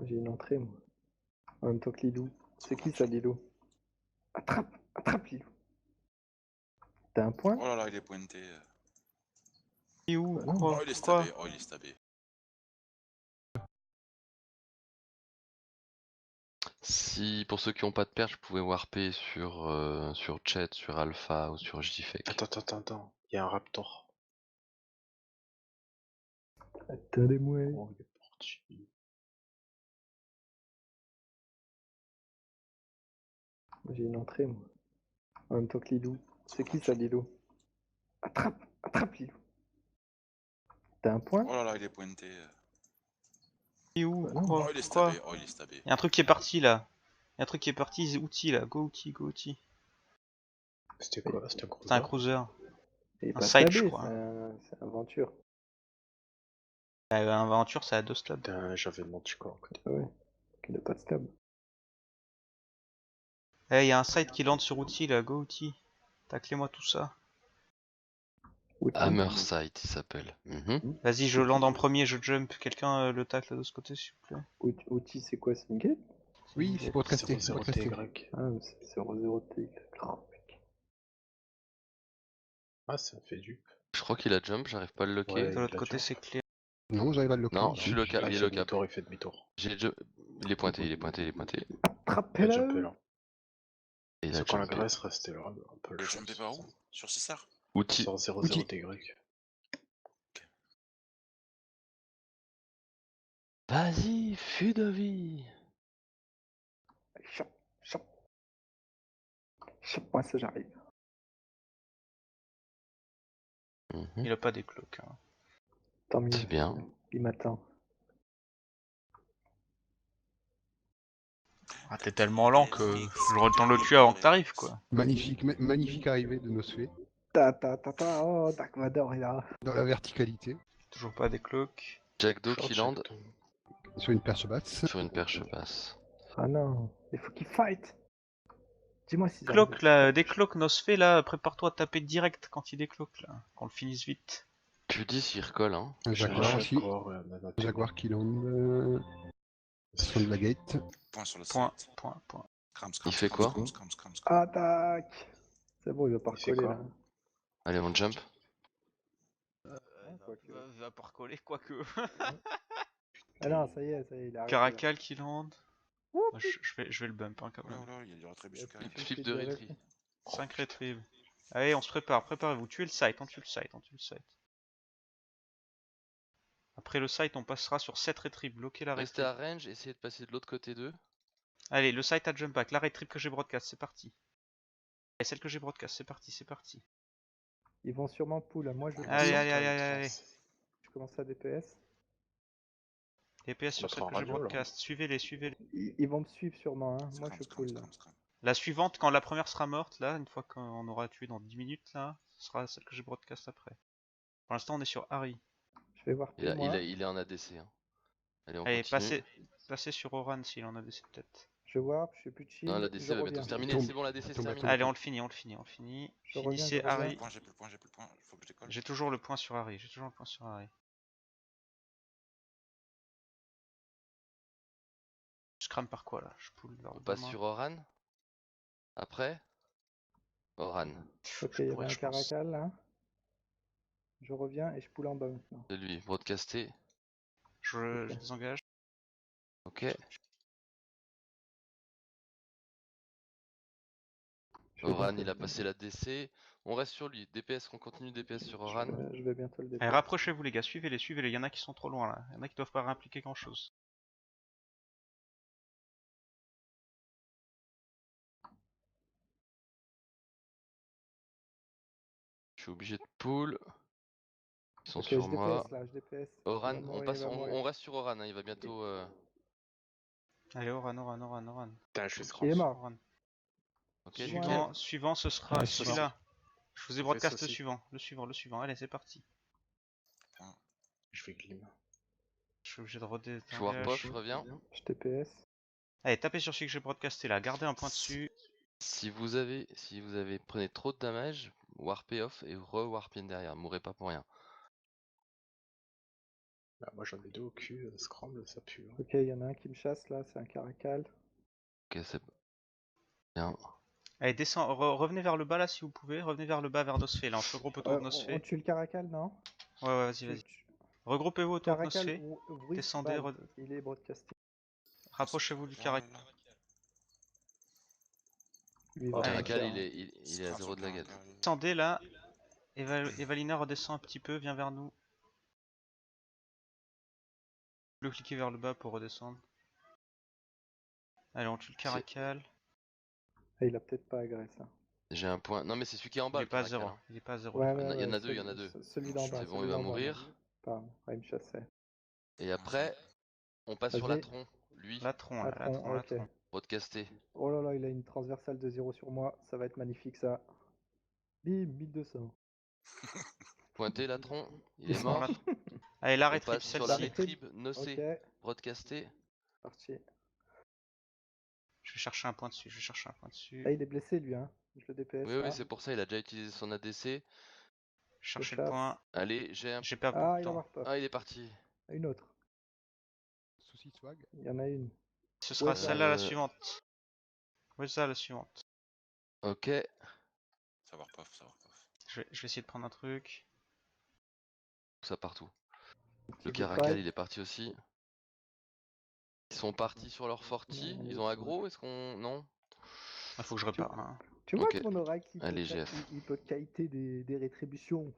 J'ai une entrée, moi. En même temps que Lilou. C'est qui ça, Lilou? Attrape! Attrape, Lilou! T'as un point? Oh là là, il est pointé. Et où? Bah non. Quoi? Oh, il est Quoi? stabé. Oh, il est stabé. Si pour ceux qui ont pas de perche, vous pouvez warper sur Chat, sur Alpha ou sur JFake. Attends. Il y a un raptor. Attendez-moi. Oh, il est parti. J'ai une entrée, moi. En même temps que Lilou. C'est qui ça, Lilou? Attrape! Attrape, Lilou! T'as un point? Oh là là, il est pointé. Et où? Bah non. Quoi? Oh, il est Quoi? stabé. Oh, il est stabé. Y'a un truc qui est parti là. Y'a un truc qui est parti, c'est outil là. Go outil. C'était quoi? C'était un gros C'est un cruiser. Il est Un pas side, stabé, je crois. c'est aventure. Aventure, ça a 2 stabs. Putain, j'avais menti quoi. En fait. Ah ouais. Il a pas de stab. Eh, y'a un side qui lande sur outil là. Go outil. Taclez-moi tout ça. Hammer Sight, il s'appelle. Vas-y, je lande en premier, je jump. Quelqu'un le tacle de ce côté, s'il vous plaît. Outil, c'est quoi? C'est une gate? Oui, c'est pour caster. 0 TY. Ah, mais c'est 0 T. Grand mec. Ah, ça me fait dupe. Je crois qu'il a jump, j'arrive pas à le locker. Ouais. De l'autre il a côté, jump. c'est clair. Non, j'arrive à le locker. Non, je suis le cap, Ah, il il est fait le cap. demi-tour, il fait demi-tour. Il est pointé. Il a Attrapez-le! jumpé là. Et il a Ceux qui ont la jumpé. graisse, restez là. Un peu Il est jumpé par où? Sur César? Outil. Sur 0 Outil. TY. Vas-y, fût de vie. Chope. Chope-moi ça, j'arrive. Il a pas des cloques. Hein. Tant mieux. C'est bien. Il m'attend. Ah, t'es tellement lent que j'aurais le temps de le tuer avant que t'arrives, quoi. Magnifique arrivée de Nosfe Oh, Dark Vador est là. dans la verticalité Toujours pas des cloques. Jack Do qui land sur une perche basse. sur une perche basse. Ah non, il faut qu'il fight. Dis-moi si Cloque là, des cloques Nosfé là, prépare-toi à taper direct quand il décloque là, qu'on le finisse vite. Tu dis s'il recolle, hein. Un Jaguar aussi. Un Jaguar qui lande sur de la gate. Point sur le Point. site. Il fait quoi? Attaque. C'est bon, il va pas Il fait recoller quoi? là. Allez, on jump. Va pas recoller, quoique. Ah non, ça y est, il a arrêté. Caracal qui lande. Moi, je vais le bump hein, quand Oh même. là là, il y a du retribution qui arrive. Flip de retry. 5 retrieve. Allez, on se prépare, préparez-vous. Tuez le site, on tue le site. Après le site, on passera sur 7 retrieve. Bloquez la Restez à retrieve. range, essayez de passer de l'autre côté d'eux. Allez, le site à jump back. La retrieve que j'ai broadcast, c'est parti. Et celle que j'ai broadcast, c'est parti. Ils vont sûrement pull. Moi, je Allez. Je commence à DPS. DPS sur celle que j'ai broadcast. Suivez-les. Ils vont me suivre sûrement. Hein. Moi, je pull là. La suivante, quand la première sera morte, là, une fois qu'on aura tué dans 10 minutes, là, ce sera celle que j'ai broadcast après. Pour l'instant, on est sur Harry. Je vais voir Il est en ADC. Hein. Allez, on Allez, continue. passez sur Oran s'il en a des peut-être. Je vois, je suis plus chill. Non, l'ADC va bientôt se terminer. C'est bon, l'ADC se termine. Allez, on le finit. Finissez Harry. J'ai plus le point. Faut que je décolle. J'ai toujours le point sur Harry. Je crame par quoi là? Je pull vers le On passe bas, sur Oran. Après Oran. Ok, il y avait un caracal là. Je reviens et je pull en bas maintenant. C'est lui, broadcasté. Je désengage. Ok. Oran, il a passé la DC. On reste sur lui. DPS, on continue DPS sur Oran. Je vais bientôt le Allez, DPS. rapprochez-vous les gars, suivez-les. Il y en a qui sont trop loin là. Il y en a qui doivent pas réimpliquer grand chose. Je suis obligé de pull. Ils sont Ok, sur je moi. DPS là, je DPS. Oran, Il va mourir, on reste sur Oran, hein, il va bientôt. Allez, Oran. Putain, je suis Il est mort. Oran. Ok, nickel. Suivant, ce sera celui-là. Je vous ai broadcast le aussi. suivant. Allez, c'est parti. Je vais glim. Je suis obligé de redétendre. Je warp off, je reviens. Je TPS. Allez, tapez sur celui que j'ai broadcasté là. Gardez un point dessus. Si vous avez prenez trop de damage, warpez off et re-warpez derrière. Mourrez pas pour rien. Bah, Moi j'en ai deux au cul, Scramble, ça pue. Hein. Ok, il y en a un qui me chasse là, c'est un caracal. Ok, c'est bien. Allez, revenez vers le bas là si vous pouvez, revenez vers le bas vers Nosfé là, on se regroupe autour de On Nosfé. tue le caracal, non? Ouais, vas-y, vas-y. Regroupez-vous autour de Caracal, Nosfé, descendez, il est broadcasting. rapprochez-vous du caracal. Lui, il Oh, va Caracal, rien il faire. est à 0 de la gate. Descendez là, Evalina redescend un petit peu, viens vers nous. Le cliquer vers le bas pour redescendre. Allez, on tue le caracal. Ah, il a peut-être pas agressé. Hein. J'ai un point. Non, mais c'est celui qui est en Il bas, est le pas à caracal. 0. Hein. Il est pas à 0. Ouais, Il y en a deux, il y en a deux. Celui d'en bas. C'est bon, celui il va d'en bas, mourir. là. Pardon, il me chassait. Et après, on passe sur Vas-y. Latron. Lui, Latron, là, Latron, Latron, ok. Latron. broadcasté. Oh là là, il a une transversale de 0 sur moi. Ça va être magnifique ça. Bim, 1200. Pointé, Latron. Il Ils est sont mort. Latron. Allez, la On rétrib, passe sur la celle-ci. rétrib, nocé, Ok, broadcasté. parti. Je vais chercher un point dessus, je vais chercher un point dessus. Ah, il est blessé lui, hein. Je le DPS. Oui, là. oui, c'est pour ça, il a déjà utilisé son ADC. Chercher chasse. le point. Allez, j'ai un... J'ai perdu Ah, de il va temps. warp. Ah, il est parti. Une autre. Souci swag. Il y en a une. Ce sera Ouais, celle-là la euh, suivante. Oui, ça la suivante. Ok. Savoir pof, savoir pof. Je vais essayer de prendre un truc. Ça partout. Petit Le good caracal, fight. il est parti aussi. Ils sont partis sur leur forti. Ils ont aggro, est-ce qu'on... Non? Il faut que je répare. Hein. Tu vois Ok. que mon oracle, Allez, il peut kiter des rétributions.